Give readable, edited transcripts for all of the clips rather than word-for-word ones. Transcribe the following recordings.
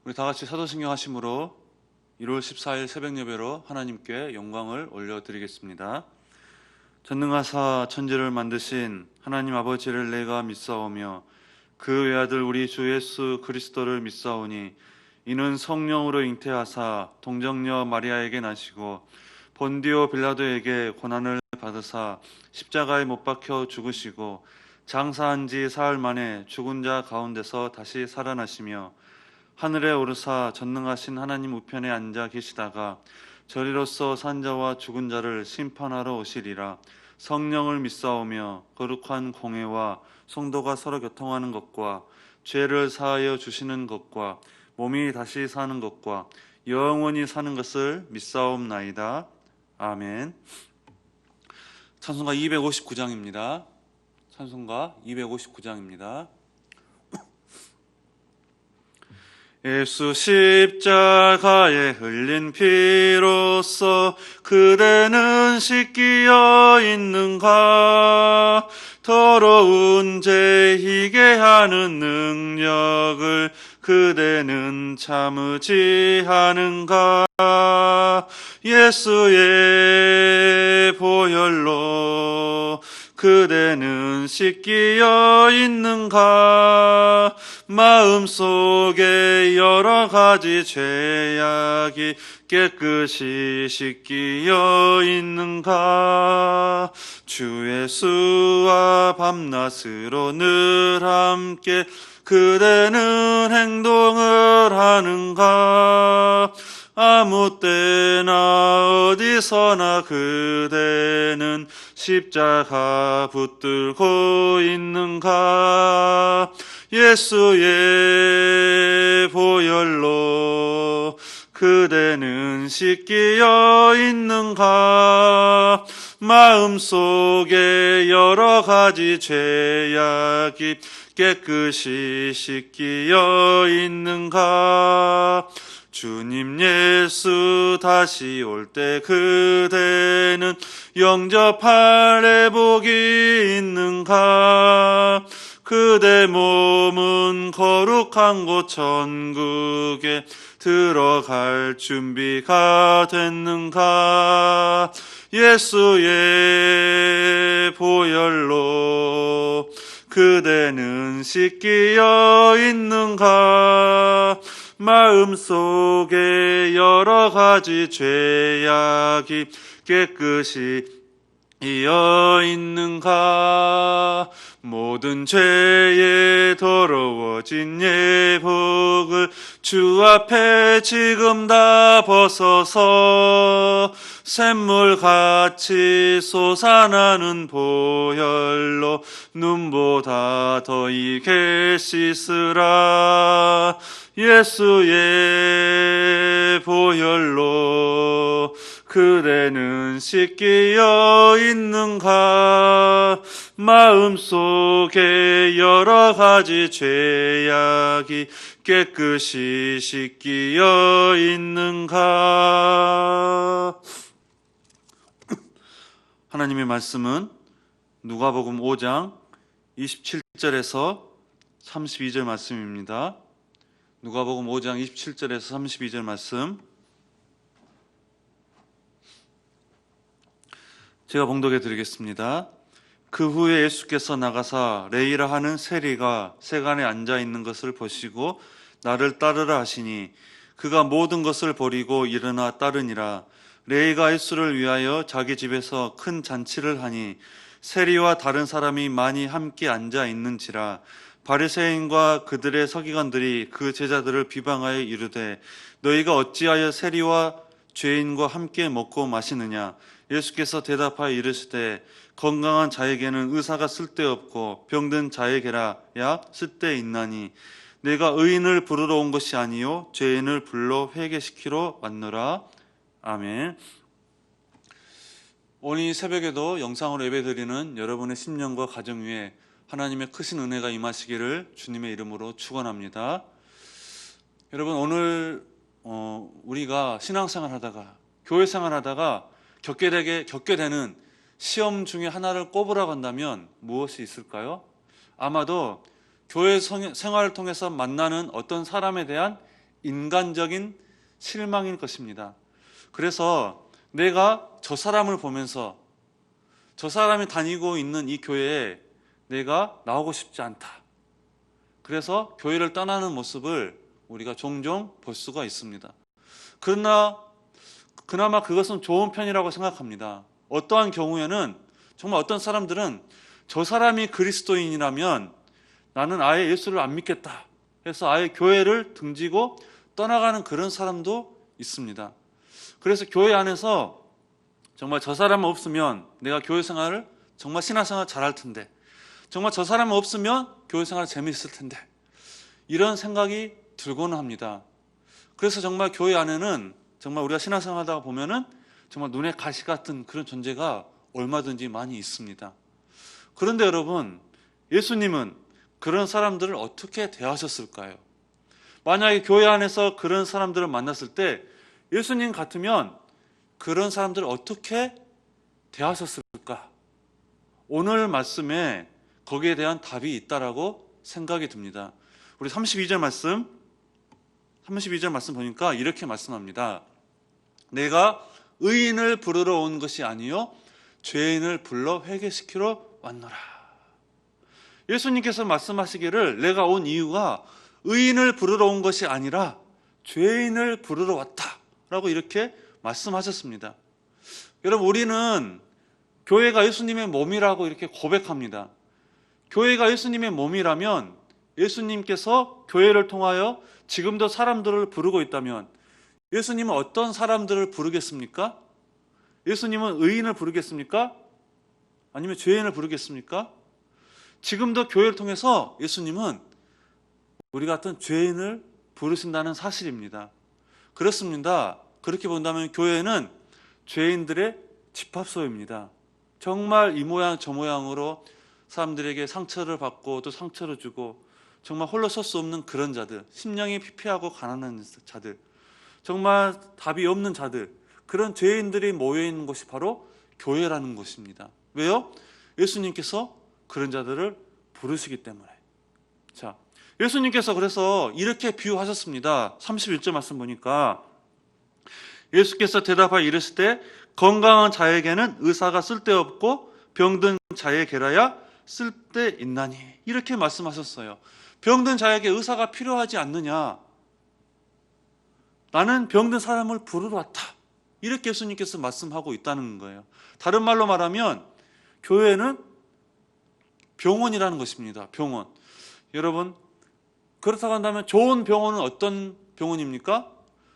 우리 다 같이 사도신경 하심으로 1월 14일 새벽 예배로 하나님께 영광을 올려드리겠습니다. 전능하사 천지를 만드신 하나님 아버지를 내가 믿사오며 그 외아들 우리 주 예수 그리스도를 믿사오니 이는 성령으로 잉태하사 동정녀 마리아에게 나시고 본디오 빌라도에게 고난을 받으사 십자가에 못 박혀 죽으시고 장사한 지 사흘 만에 죽은 자 가운데서 다시 살아나시며 하늘에 오르사 전능하신 하나님 우편에 앉아 계시다가 저리로서 산 자와 죽은 자를 심판하러 오시리라. 성령을 믿사오며 거룩한 공회와 성도가 서로 교통하는 것과 죄를 사하여 주시는 것과 몸이 다시 사는 것과 영원히 사는 것을 믿사옵나이다. 아멘. 찬송가 259장입니다. 찬송가 259장입니다. 예수 십자가에 흘린 피로써 그대는 씻기어 있는가? 더러운 죄 희게 하는 능력을 그대는 참으지 않은가? 예수의 보혈로 그대는 씻기어 있는가? 마음속에 여러 가지 죄악이 깨끗이 씻기어 있는가? 주 예수와 밤낮으로 늘 함께 그대는 행동을 하는가? 아무 때나 어디서나 그대는 십자가 붙들고 있는가? 예수의 보혈로 그대는 씻기어 있는가? 마음속에 여러 가지 죄악이 깨끗이 씻기어 있는가? 주님 예수 다시 올 때 그대는 영접할 회복이 있는가? 그대 몸은 거룩한 곳 천국에 들어갈 준비가 됐는가? 예수의 보혈로 그대는 씻기어 있는가? 마음속에 여러 가지 죄악이 깨끗이 이어 있는가? 모든 죄에 더러워진 예복을 주 앞에 지금 다 벗어서 샘물같이 솟아나는 보혈로 눈보다 더 익게 씻으라. 예수의 보혈로 그대는 씻기어 있는가? 마음속에 여러 가지 죄악이 깨끗이 씻기어 있는가? 하나님의 말씀은 누가복음 5장 27절에서 32절 말씀입니다. 누가복음 5장 27절에서 32절 말씀 제가 봉독해 드리겠습니다. 그 후에 예수께서 나가사 레이라 하는 세리가 세간에 앉아 있는 것을 보시고 나를 따르라 하시니 그가 모든 것을 버리고 일어나 따르니라. 레이가 예수를 위하여 자기 집에서 큰 잔치를 하니 세리와 다른 사람이 많이 함께 앉아 있는지라. 바리새인과 그들의 서기관들이 그 제자들을 비방하여 이르되 너희가 어찌하여 세리와 죄인과 함께 먹고 마시느냐? 예수께서 대답하여 이르시되 건강한 자에게는 의사가 쓸데없고 병든 자에게라야 쓸데있나니 내가 의인을 부르러 온 것이 아니요 죄인을 불러 회개시키러 왔노라. 아멘. 오늘 새벽에도 영상으로 예배드리는 여러분의 심령과 가정 위에 하나님의 크신 은혜가 임하시기를 주님의 이름으로 축원합니다. 여러분, 오늘 우리가 신앙생활 하다가 교회 생활 하다가 겪게 되는 시험 중에 하나를 꼽으라고 한다면 무엇이 있을까요? 아마도 교회 생활을 통해서 만나는 어떤 사람에 대한 인간적인 실망일 것입니다. 그래서 내가 저 사람을 보면서 저 사람이 다니고 있는 이 교회에 내가 나오고 싶지 않다. 그래서 교회를 떠나는 모습을 우리가 종종 볼 수가 있습니다. 그나마 그것은 좋은 편이라고 생각합니다. 어떠한 경우에는 정말 어떤 사람들은 저 사람이 그리스도인이라면 나는 아예 예수를 안 믿겠다 해서 아예 교회를 등지고 떠나가는 그런 사람도 있습니다. 그래서 교회 안에서 정말 저 사람 없으면 내가 교회 생활을 정말 신앙생활 잘할 텐데, 정말 저 사람 없으면 교회 생활 재미있을 텐데, 이런 생각이 들고는 합니다. 그래서 정말 교회 안에는 정말 우리가 신앙생활 하다가 보면은 정말 눈에 가시 같은 그런 존재가 얼마든지 많이 있습니다. 그런데 여러분, 예수님은 그런 사람들을 어떻게 대하셨을까요? 만약에 교회 안에서 그런 사람들을 만났을 때 예수님 같으면 그런 사람들을 어떻게 대하셨을까? 오늘 말씀에 거기에 대한 답이 있다라고 생각이 듭니다. 우리 32절 말씀 보니까 이렇게 말씀합니다. 내가 의인을 부르러 온 것이 아니요 죄인을 불러 회개시키러 왔노라. 예수님께서 말씀하시기를 내가 온 이유가 의인을 부르러 온 것이 아니라 죄인을 부르러 왔다라고 이렇게 말씀하셨습니다. 여러분, 우리는 교회가 예수님의 몸이라고 이렇게 고백합니다. 교회가 예수님의 몸이라면 예수님께서 교회를 통하여 지금도 사람들을 부르고 있다면 예수님은 어떤 사람들을 부르겠습니까? 예수님은 의인을 부르겠습니까? 아니면 죄인을 부르겠습니까? 지금도 교회를 통해서 예수님은 우리 같은 죄인을 부르신다는 사실입니다. 그렇습니다. 그렇게 본다면 교회는 죄인들의 집합소입니다. 정말 이 모양 저 모양으로 사람들에게 상처를 받고 또 상처를 주고 정말 홀로 설 수 없는 그런 자들, 심령이 피폐하고 가난한 자들, 정말 답이 없는 자들, 그런 죄인들이 모여있는 곳이 바로 교회라는 것입니다. 왜요? 예수님께서 그런 자들을 부르시기 때문에. 자, 예수님께서 그래서 이렇게 비유하셨습니다. 31절 말씀 보니까 예수께서 대답하여 이르실 때 건강한 자에게는 의사가 쓸데없고 병든 자에게라야 쓸데있나니, 이렇게 말씀하셨어요. 병든 자에게 의사가 필요하지 않느냐? 나는 병든 사람을 부르러 왔다. 이렇게 예수님께서 말씀하고 있다는 거예요. 다른 말로 말하면 교회는 병원이라는 것입니다. 병원. 여러분, 그렇다고 한다면 좋은 병원은 어떤 병원입니까?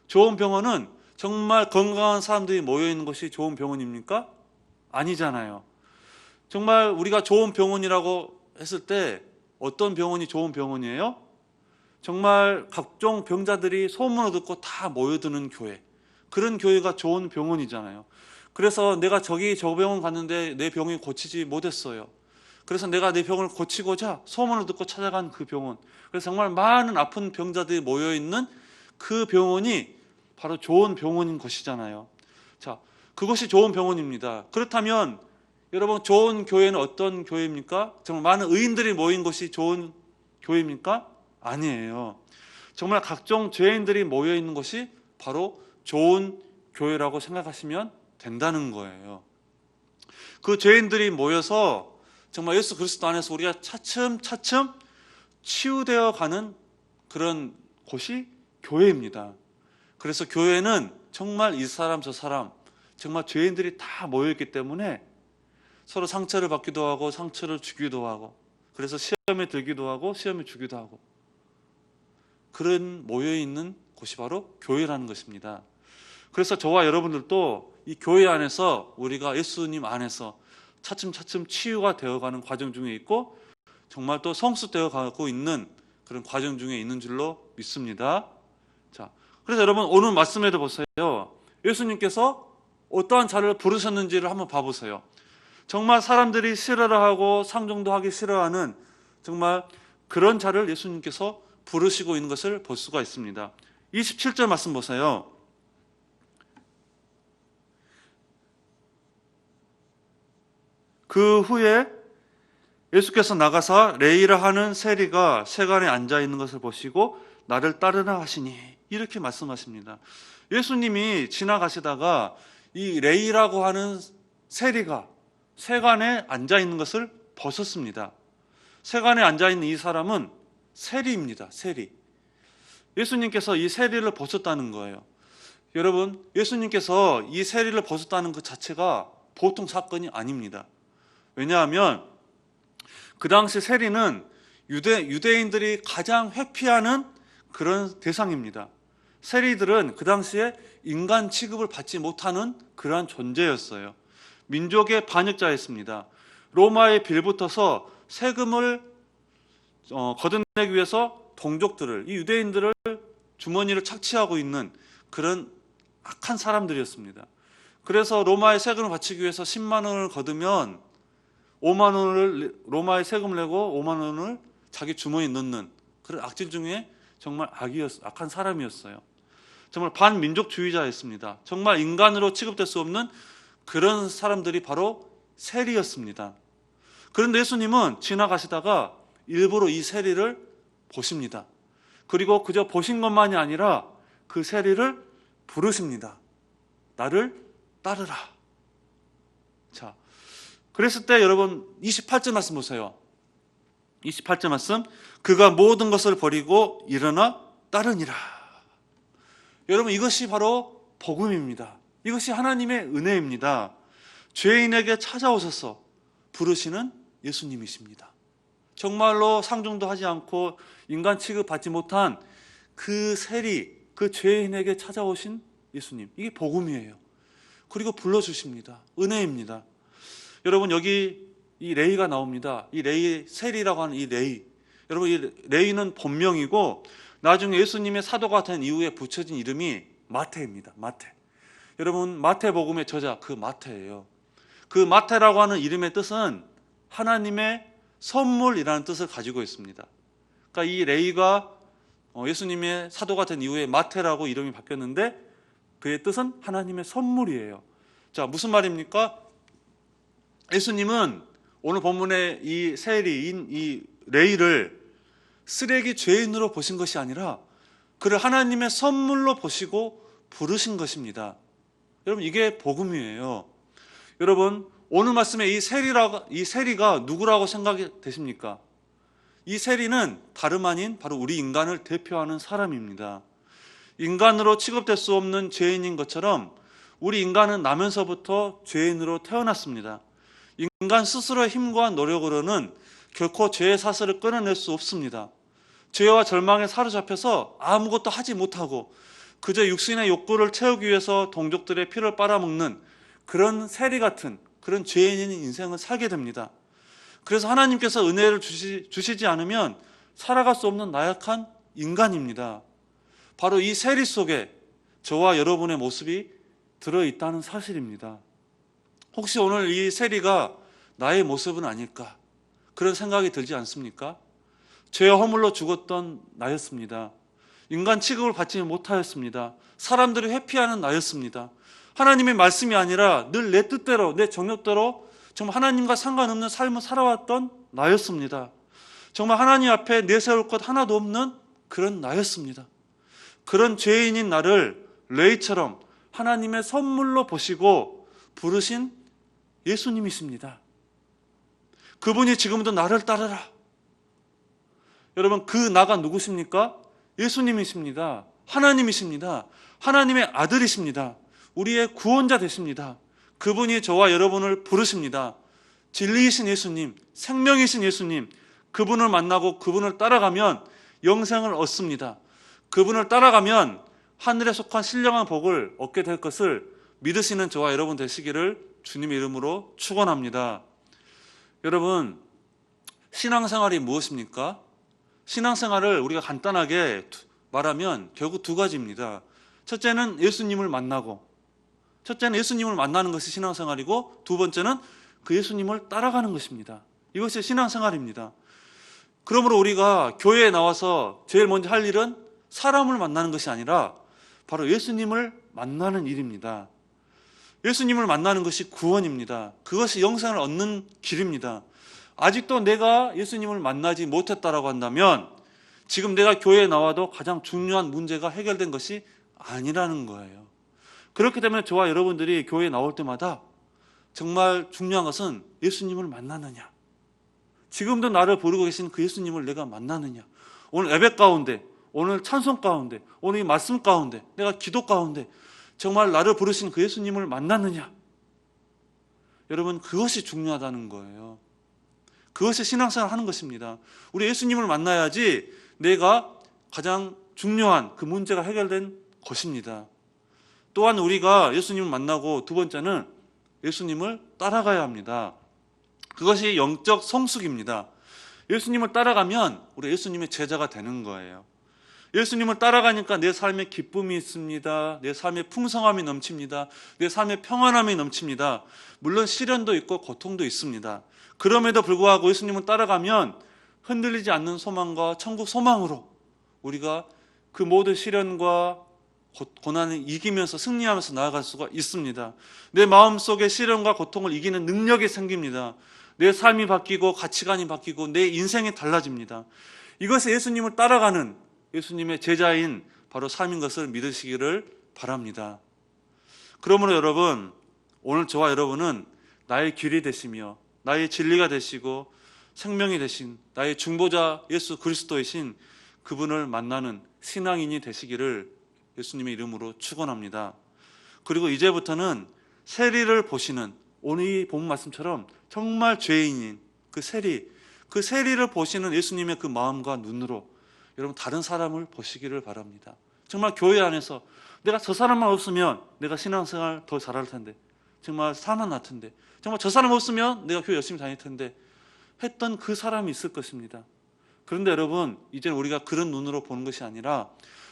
좋은 병원은 정말 건강한 사람들이 모여있는 것이 좋은 병원입니까? 아니잖아요. 정말 우리가 좋은 병원이라고 했을 때 어떤 병원이 좋은 병원이에요? 정말 각종 병자들이 소문을 듣고 다 모여드는 교회, 그런 교회가 좋은 병원이잖아요. 그래서 내가 저 병원 갔는데 내 병이 고치지 못했어요. 그래서 내가 내 병을 고치고자 소문을 듣고 찾아간 그 병원, 그래서 정말 많은 아픈 병자들이 모여있는 그 병원이 바로 좋은 병원인 것이잖아요. 자, 그것이 좋은 병원입니다. 그렇다면 여러분, 좋은 교회는 어떤 교회입니까? 정말 많은 의인들이 모인 곳이 좋은 교회입니까? 아니에요. 정말 각종 죄인들이 모여 있는 것이 바로 좋은 교회라고 생각하시면 된다는 거예요. 그 죄인들이 모여서 정말 예수 그리스도 안에서 우리가 차츰차츰 치유되어 가는 그런 곳이 교회입니다. 그래서 교회는 정말 이 사람 저 사람 정말 죄인들이 다 모여있기 때문에 서로 상처를 받기도 하고 상처를 주기도 하고, 그래서 시험에 들기도 하고 시험에 주기도 하고, 그런 모여있는 곳이 바로 교회라는 것입니다. 그래서 저와 여러분들도 이 교회 안에서 우리가 예수님 안에서 차츰차츰 치유가 되어가는 과정 중에 있고 정말 또 성숙되어 가고 있는 그런 과정 중에 있는 줄로 믿습니다. 자, 그래서 여러분, 오늘 말씀에도 보세요. 예수님께서 어떠한 자를 부르셨는지를 한번 봐보세요. 정말 사람들이 싫어를 하고 상종도 하기 싫어하는 정말 그런 자를 예수님께서 부르시고 있는 것을 볼 수가 있습니다. 27절 말씀 보세요. 그 후에 예수께서 나가사 레이라 하는 세리가 세간에 앉아 있는 것을 보시고 나를 따르라 하시니 이렇게 말씀하십니다. 예수님이 지나가시다가 이 레이라고 하는 세리가 세관에 앉아있는 것을 벗었습니다. 세관에 앉아있는 이 사람은 세리입니다. 세리. 예수님께서 이 세리를 벗었다는 거예요. 여러분, 예수님께서 이 세리를 벗었다는 그 자체가 보통 사건이 아닙니다. 왜냐하면 그 당시 세리는 유대인들이 가장 회피하는 그런 대상입니다. 세리들은 그 당시에 인간 취급을 받지 못하는 그러한 존재였어요. 민족의 반역자였습니다. 로마에 빌붙어서 세금을 거둬내기 위해서 동족들을, 이 유대인들을 주머니를 착취하고 있는 그런 악한 사람들이었습니다. 그래서 로마의 세금을 바치기 위해서 10만 원을 거두면 5만 원을 로마에 세금을 내고 5만 원을 자기 주머니에 넣는 그런 악질 중에 정말 악한 사람이었어요. 정말 반민족주의자였습니다. 정말 인간으로 취급될 수 없는 그런 사람들이 바로 세리였습니다. 그런데 예수님은 지나가시다가 일부러 이 세리를 보십니다. 그리고 그저 보신 것만이 아니라 그 세리를 부르십니다. 나를 따르라. 자, 그랬을 때 여러분 28절 말씀 보세요. 28절 말씀, 그가 모든 것을 버리고 일어나 따르니라. 여러분, 이것이 바로 복음입니다. 이것이 하나님의 은혜입니다. 죄인에게 찾아오셔서 부르시는 예수님이십니다. 정말로 상종도 하지 않고 인간 취급받지 못한 그 세리, 그 죄인에게 찾아오신 예수님, 이게 복음이에요. 그리고 불러주십니다. 은혜입니다. 여러분, 여기 이 레이가 나옵니다. 이 레이, 세리라고 하는 이 레이, 여러분, 이 레이는 본명이고 나중에 예수님의 사도가 된 이후에 붙여진 이름이 마태입니다. 마태. 여러분, 마태복음의 저자 그 마태예요. 그 마태라고 하는 이름의 뜻은 하나님의 선물이라는 뜻을 가지고 있습니다. 그러니까 이 레이가 예수님의 사도가 된 이후에 마태라고 이름이 바뀌었는데 그의 뜻은 하나님의 선물이에요. 자, 무슨 말입니까? 예수님은 오늘 본문의 이 세리인 이 레이를 쓰레기 죄인으로 보신 것이 아니라 그를 하나님의 선물로 보시고 부르신 것입니다. 여러분, 이게 복음이에요. 여러분, 오늘 말씀에 이 세리가 누구라고 생각이 되십니까? 이 세리는 다름 아닌 바로 우리 인간을 대표하는 사람입니다. 인간으로 취급될 수 없는 죄인인 것처럼 우리 인간은 나면서부터 죄인으로 태어났습니다. 인간 스스로의 힘과 노력으로는 결코 죄의 사슬을 끊어낼 수 없습니다. 죄와 절망에 사로잡혀서 아무것도 하지 못하고 그저 육신의 욕구를 채우기 위해서 동족들의 피를 빨아먹는 그런 세리 같은 그런 죄인인 인생을 살게 됩니다. 그래서 하나님께서 은혜를 주시지 않으면 살아갈 수 없는 나약한 인간입니다. 바로 이 세리 속에 저와 여러분의 모습이 들어있다는 사실입니다. 혹시 오늘 이 세리가 나의 모습은 아닐까? 그런 생각이 들지 않습니까? 죄와 허물로 죽었던 나였습니다. 인간 취급을 받지 못하였습니다. 사람들이 회피하는 나였습니다. 하나님의 말씀이 아니라 늘 내 뜻대로, 내 정욕대로 정말 하나님과 상관없는 삶을 살아왔던 나였습니다. 정말 하나님 앞에 내세울 것 하나도 없는 그런 나였습니다. 그런 죄인인 나를 레이처럼 하나님의 선물로 보시고 부르신 예수님이십니다. 그분이 지금도 나를 따르라. 여러분, 그 나가 누구십니까? 예수님이십니다. 하나님이십니다. 하나님의 아들이십니다. 우리의 구원자 되십니다. 그분이 저와 여러분을 부르십니다. 진리이신 예수님, 생명이신 예수님, 그분을 만나고 그분을 따라가면 영생을 얻습니다. 그분을 따라가면 하늘에 속한 신령한 복을 얻게 될 것을 믿으시는 저와 여러분 되시기를 주님의 이름으로 축원합니다. 여러분, 신앙생활이 무엇입니까? 신앙생활을 우리가 간단하게 말하면 결국 두 가지입니다. 첫째는 예수님을 만나고, 첫째는 예수님을 만나는 것이 신앙생활이고, 두 번째는 그 예수님을 따라가는 것입니다. 이것이 신앙생활입니다. 그러므로 우리가 교회에 나와서 제일 먼저 할 일은 사람을 만나는 것이 아니라 바로 예수님을 만나는 일입니다. 예수님을 만나는 것이 구원입니다. 그것이 영생을 얻는 길입니다. 아직도 내가 예수님을 만나지 못했다라고 한다면 지금 내가 교회에 나와도 가장 중요한 문제가 해결된 것이 아니라는 거예요. 그렇기 때문에 저와 여러분들이 교회에 나올 때마다 정말 중요한 것은 예수님을 만나느냐, 지금도 나를 부르고 계신 그 예수님을 내가 만나느냐, 오늘 예배 가운데, 오늘 찬송 가운데, 오늘 이 말씀 가운데, 내가 기도 가운데 정말 나를 부르신 그 예수님을 만나느냐. 여러분, 그것이 중요하다는 거예요. 그것이 신앙생활 하는 것입니다. 우리 예수님을 만나야지 내가 가장 중요한 그 문제가 해결된 것입니다. 또한 우리가 예수님을 만나고 두 번째는 예수님을 따라가야 합니다. 그것이 영적 성숙입니다. 예수님을 따라가면 우리 예수님의 제자가 되는 거예요. 예수님을 따라가니까 내 삶에 기쁨이 있습니다. 내 삶에 풍성함이 넘칩니다. 내 삶에 평안함이 넘칩니다. 물론 시련도 있고 고통도 있습니다. 그럼에도 불구하고 예수님을 따라가면 흔들리지 않는 소망과 천국 소망으로 우리가 그 모든 시련과 고난을 이기면서 승리하면서 나아갈 수가 있습니다. 내 마음속에 시련과 고통을 이기는 능력이 생깁니다. 내 삶이 바뀌고 가치관이 바뀌고 내 인생이 달라집니다. 이것이 예수님을 따라가는 예수님의 제자인 바로 삶인 것을 믿으시기를 바랍니다. 그러므로 여러분, 오늘 저와 여러분은 나의 길이 되시며 나의 진리가 되시고 생명이 되신 나의 중보자 예수 그리스도이신 그분을 만나는 신앙인이 되시기를 예수님의 이름으로 축원합니다. 그리고 이제부터는 세리를 보시는, 오늘 이 본 말씀처럼 정말 죄인인 그 세리를 보시는 예수님의 그 마음과 눈으로 여러분 다른 사람을 보시기를 바랍니다. 정말 교회 안에서 내가 저 사람만 없으면 내가 신앙생활 더 잘할 텐데, 정말 살만 텐데, 정말 저 사람 없으면 내가 교회 열심히 다닐 텐데 했던 그 사람이 있을 것입니다. 그런데 여러분, 이제는 우리가 그런 눈으로 보는 것이 아니라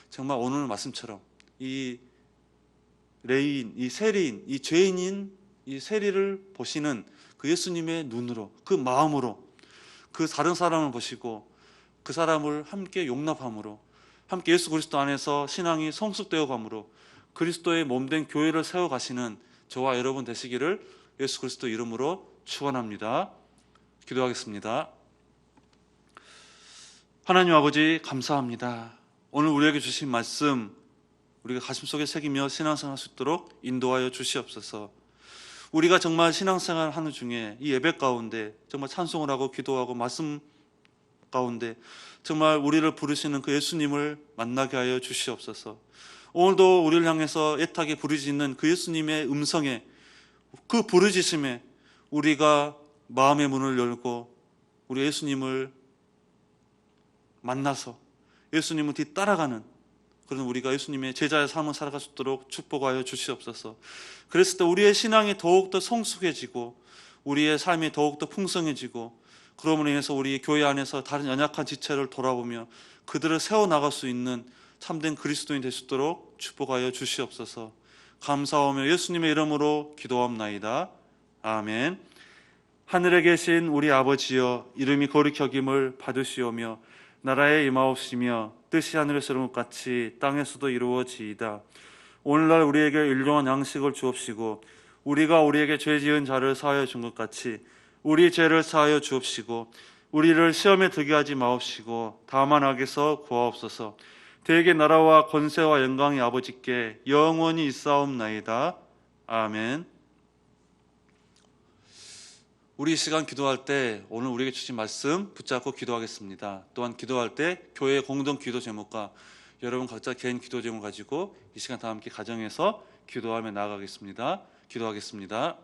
정말 오늘 말씀처럼 이 레인, 이 세리인, 이 죄인인 이 세리를 보시는 그 예수님의 눈으로, 그 마음으로 그 다른 사람을 보시고 그 사람을 함께 용납함으로, 함께 예수 그리스도 안에서 신앙이 성숙되어 감으로 그리스도의 몸된 교회를 세워가시는 저와 여러분 되시기를 예수 그리스도 이름으로 축원합니다. 기도하겠습니다. 하나님 아버지, 감사합니다. 오늘 우리에게 주신 말씀 우리가 가슴속에 새기며 신앙생활 할 수 있도록 인도하여 주시옵소서. 우리가 정말 신앙생활 하는 중에 이 예배 가운데 정말 찬송을 하고 기도하고 말씀 가운데 정말 우리를 부르시는 그 예수님을 만나게 하여 주시옵소서. 오늘도 우리를 향해서 애타게 부르짖는 그 예수님의 음성에, 그 부르짖음에 우리가 마음의 문을 열고 우리 예수님을 만나서 예수님을 뒤따라가는 그런 우리가 예수님의 제자의 삶을 살아갈 수 있도록 축복하여 주시옵소서. 그랬을 때 우리의 신앙이 더욱더 성숙해지고 우리의 삶이 더욱더 풍성해지고, 그러므로 인해서 우리 교회 안에서 다른 연약한 지체를 돌아보며 그들을 세워나갈 수 있는 참된 그리스도인 될 수 있도록 축복하여 주시옵소서. 감사하며 예수님의 이름으로 기도합나이다. 아멘. 하늘에 계신 우리 아버지여, 이름이 거룩히 여김을 받으시오며 나라에 임하옵시며 뜻이 하늘에서 이룬 것 같이 땅에서도 이루어지이다. 오늘날 우리에게 일용할 양식을 주옵시고 우리가 우리에게 죄 지은 자를 사하여 준 것 같이 우리 죄를 사하여 주옵시고 우리를 시험에 들게 하지 마옵시고 다만 악에서 구하옵소서. 대개 나라와 권세와 영광이 아버지께 영원히 있사옵나이다. 아멘. 우리 이 시간 기도할 때 오늘 우리에게 주신 말씀 붙잡고 기도하겠습니다. 또한 기도할 때 교회 공동 기도 제목과 여러분 각자 개인 기도 제목 가지고 이 시간 다 함께 가정에서 기도하며 나아가겠습니다. 기도하겠습니다.